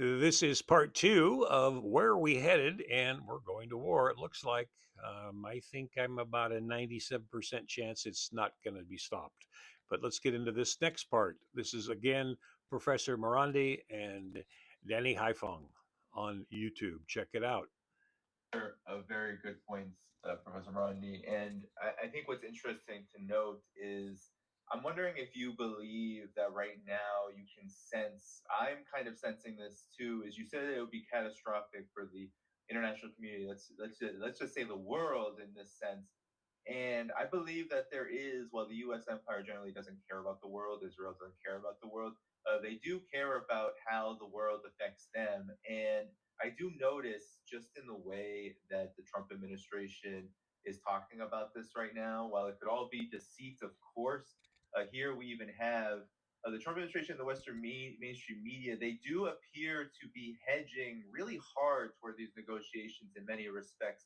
This is part two of Where Are We Headed? And We're Going to War. It looks like I think I'm about a 97% chance it's not going to be stopped. But let's get into this next part. This is again Professor Morandi and Danny Haifong on YouTube. Check it out. Very good points, Professor Rondi. And I think what's interesting to note is I'm wondering if you believe that right now you can sense, I'm kind of sensing this too, is you said it would be catastrophic for the international community. Let's just say the world in this sense. And I believe that there is, while the U.S. empire generally doesn't care about the world, Israel doesn't care about the world, they do care about how the world affects them. And I do notice just in the way that the Trump administration is talking about this right now, while it could all be deceit, of course, here we even have the Trump administration and the Western mainstream media, they do appear to be hedging really hard toward these negotiations in many respects,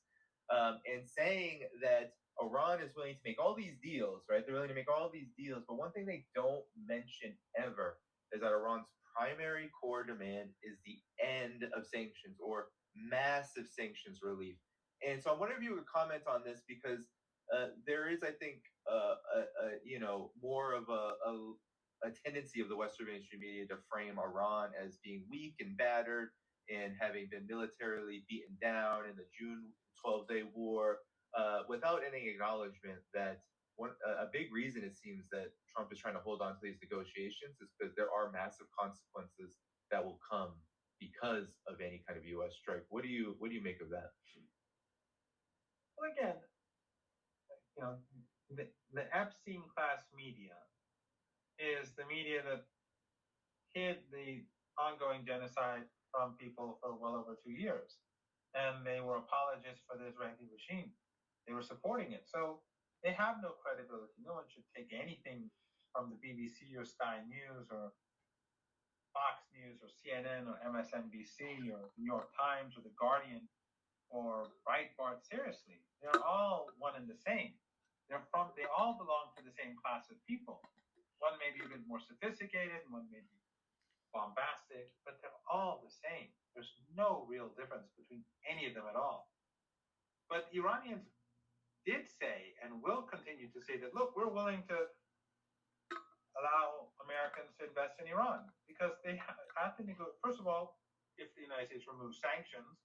and saying that Iran is willing to make all these deals, right? They're willing to make all these deals. But one thing they don't mention ever is that Iran's primary core demand is the end of sanctions or massive sanctions relief. And so I wonder if you would comment on this because there is, I think, more of a tendency of the Western mainstream media to frame Iran as being weak and battered and having been militarily beaten down in the June 12-day war, without any acknowledgement that a big reason it seems that Trump is trying to hold on to these negotiations is because there are massive consequences that will come because of any kind of U.S. strike. What do you make of that? Well, again, the Epstein class media is the media that hid the ongoing genocide from people for well over 2 years. And they were apologists for the Israeli regime. They were supporting it. So they have no credibility. No one should take anything from the BBC or Sky News or Fox News or CNN or MSNBC or New York Times or The Guardian or Breitbart seriously. They're all one and the same. They all belong to the same class of people. One may be a bit more sophisticated, one may be bombastic, but they're all the same. There's no real difference between any of them at all. But Iranians did say and will continue to say that, look, we're willing to allow Americans to invest in Iran because they have to negotiate. First of all, if the United States removes sanctions,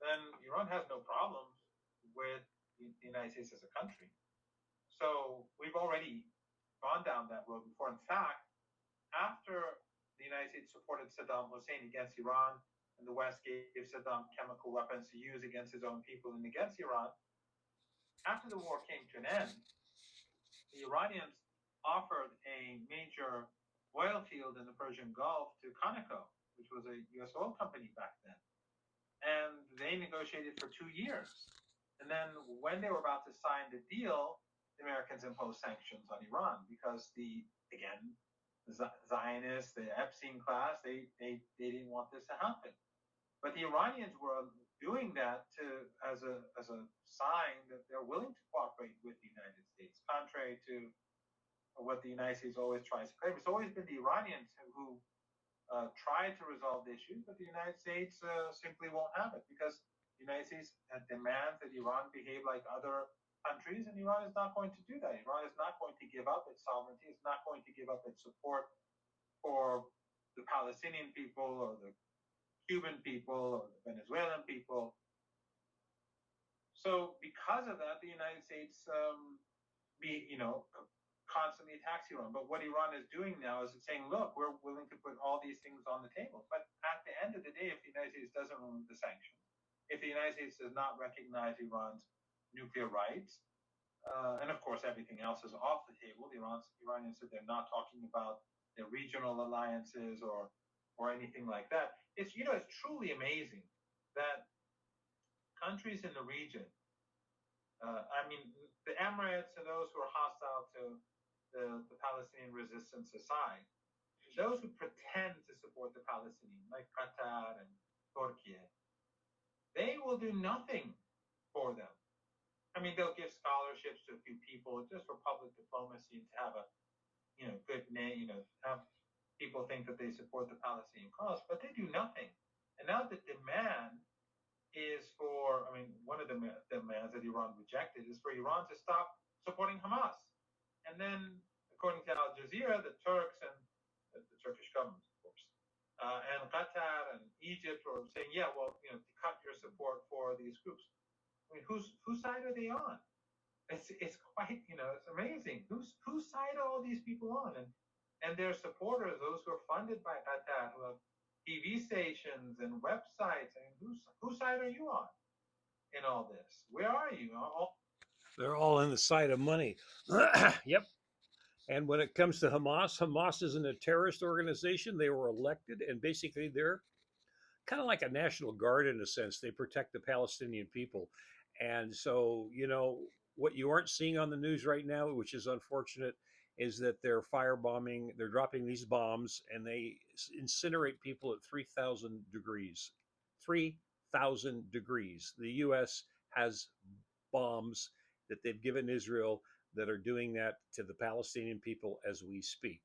then Iran has no problems with the United States as a country. So we've already gone down that road before. In fact, after the United States supported Saddam Hussein against Iran and the West gave Saddam chemical weapons to use against his own people and against Iran, after the war came to an end, the Iranians offered a major oil field in the Persian Gulf to Conoco, which was a U.S. oil company back then. And they negotiated for 2 years. And then when they were about to sign the deal, the Americans imposed sanctions on Iran because again, the Zionists, the Epstein class, they didn't want this to happen. But the Iranians were doing that as a sign that they're willing to cooperate with the United States, contrary to what the United States always tries to claim. It's always been the Iranians who try to resolve the issue, but the United States simply won't have it because the United States demands that Iran behave like other countries, and Iran is not going to do that. Iran is not going to give up its sovereignty. It's not going to give up its support for the Palestinian people or the Cuban people or the Venezuelan people. So because of that, the United States, constantly attacks Iran. But what Iran is doing now is saying, look, we're willing to put all these things on the table. But at the end of the day, if the United States doesn't remove the sanctions, if the United States does not recognize Iran's nuclear rights, and of course everything else is off the table. The Iranians said they're not talking about their regional alliances or anything like that. It's truly amazing that countries in the region, the Emirates and those who are hostile to the Palestinian resistance aside, those who pretend to support the Palestinians, like Qatar and Turkey, they will do nothing for them. They'll give scholarships to a few people just for public diplomacy and to have a good name, have people think that they support the Palestinian cause, but they do nothing. And now the demand is for, I mean, one of the demands that Iran rejected is for Iran to stop supporting Hamas. And then, according to Al Jazeera, the Turks and the Turkish government, of course, and Qatar and Egypt are saying, yeah, well, to cut your support for these groups. I mean, whose side are they on? It's quite, it's amazing. Whose side are all these people on? And their supporters, those who are funded by Qatar, who have TV stations and websites. I mean, whose side are you on in all this? Where are you? They're all in the side of money. Yep. And when it comes to Hamas, Hamas isn't a terrorist organization. They were elected, and basically they're kind of like a national guard in a sense. They protect the Palestinian people. And so, what you aren't seeing on the news right now, which is unfortunate, is that they're firebombing, they're dropping these bombs, and they incinerate people at 3,000 degrees. 3,000 degrees. The U.S. has bombs that they've given Israel that are doing that to the Palestinian people as we speak.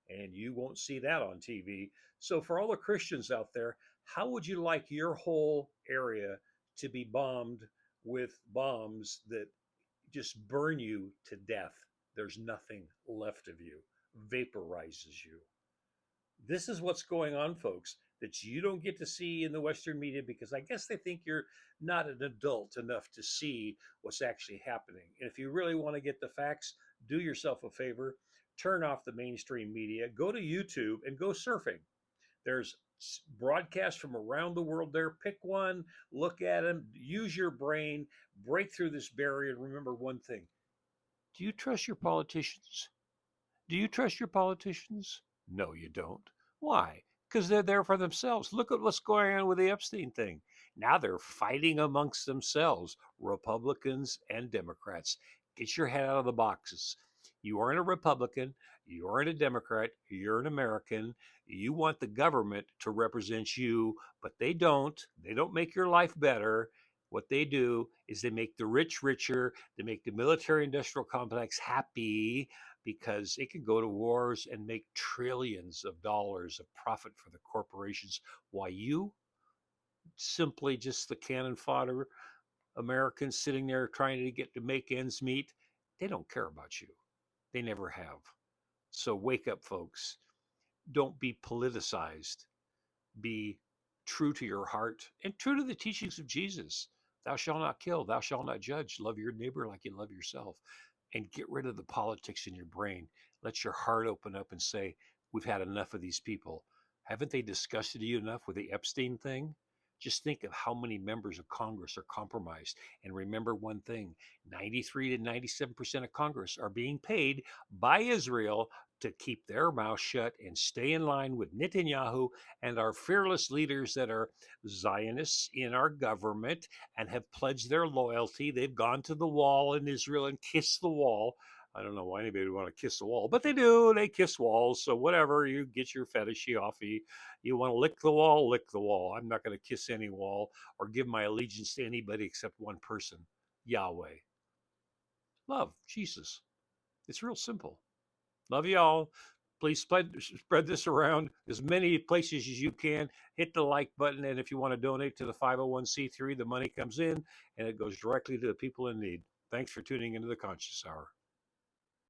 And you won't see that on TV. So, for all the Christians out there, how would you like your whole area to be bombed with bombs that just burn you to death? There's nothing left of you, vaporizes you. This is what's going on, folks, that you don't get to see in the Western media because I guess they think you're not an adult enough to see what's actually happening. And if you really want to get the facts, do yourself a favor, turn off the mainstream media, go to YouTube and go surfing. There's broadcasts from around the world there. Pick one, look at them, use your brain, break through this barrier, and remember one thing. Do you trust your politicians? Do you trust your politicians? No, you don't. Why? Because they're there for themselves. Look at what's going on with the Epstein thing. Now they're fighting amongst themselves, Republicans and Democrats. Get your head out of the boxes. You aren't a Republican. You aren't a Democrat. You're an American. You want the government to represent you, but they don't. They don't make your life better. What they do is they make the rich richer. They make the military industrial complex happy because it can go to wars and make trillions of dollars of profit for the corporations. Why you simply just the cannon fodder Americans sitting there trying to get to make ends meet, they don't care about you. They never have. So wake up, folks. Don't be politicized. Be true to your heart and true to the teachings of Jesus. Thou shalt not kill, thou shalt not judge. Love your neighbor like you love yourself. And get rid of the politics in your brain. Let your heart open up and say, we've had enough of these people. Haven't they disgusted you enough with the Epstein thing? Just think of how many members of Congress are compromised. And remember one thing, 93 to 97% of Congress are being paid by Israel to keep their mouth shut and stay in line with Netanyahu and our fearless leaders that are Zionists in our government and have pledged their loyalty. They've gone to the wall in Israel and kissed the wall. I don't know why anybody would want to kiss the wall, but they do. They kiss walls. So whatever, you get your fetishy off. You want to lick the wall, lick the wall. I'm not going to kiss any wall or give my allegiance to anybody except one person, Yahweh. Love, Jesus. It's real simple. Love y'all. Please spread this around as many places as you can. Hit the like button. And if you want to donate to the 501c3, the money comes in and it goes directly to the people in need. Thanks for tuning into the Conscious Hour.